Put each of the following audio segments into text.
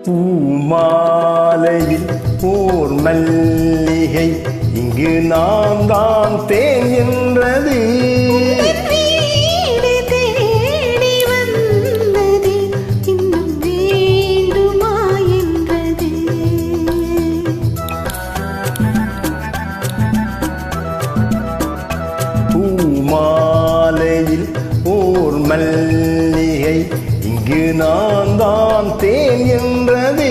பூமாலையில் ஓர் மல்லிகை இங்கு நான் தான் தேன் என்றது. பூமாலையில் ஓர் மல்லிகை இங்கு நான் தான் தேன் என்றது.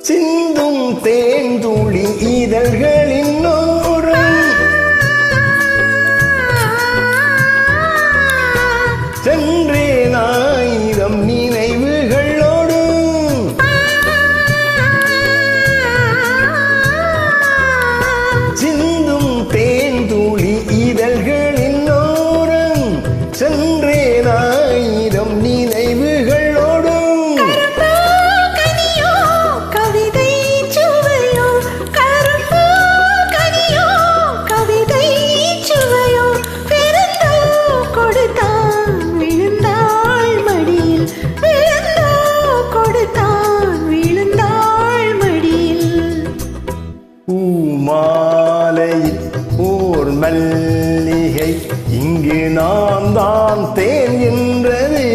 சிந்தும் தேன்துளி இதழ்களின் ஓரம் சென்றேன் ஆயிரம் நினைவுகளோடு. சிந்தும் தேன்துளி இதழ்களின் ஓரம் சென்றேன் ஆயிரம் நினைவுகளோடு. பூமாலையில் ஓர் மல்லிகை இங்கு நான் தான் தேன் என்றது.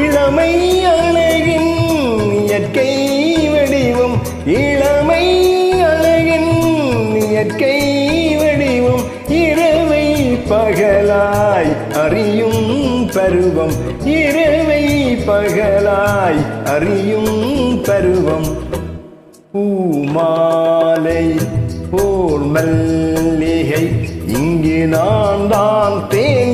இளமை அழகின் இயற்கை வடிவம், இளமை அழகின் இயற்கை வடிவம், இரவை பகலாய் அறியும் பருவம், இரவை பகலாய் அறியும் பருவம். பூமாலை ஓர் மல்லிகை இங்கு நான் தான் தேன்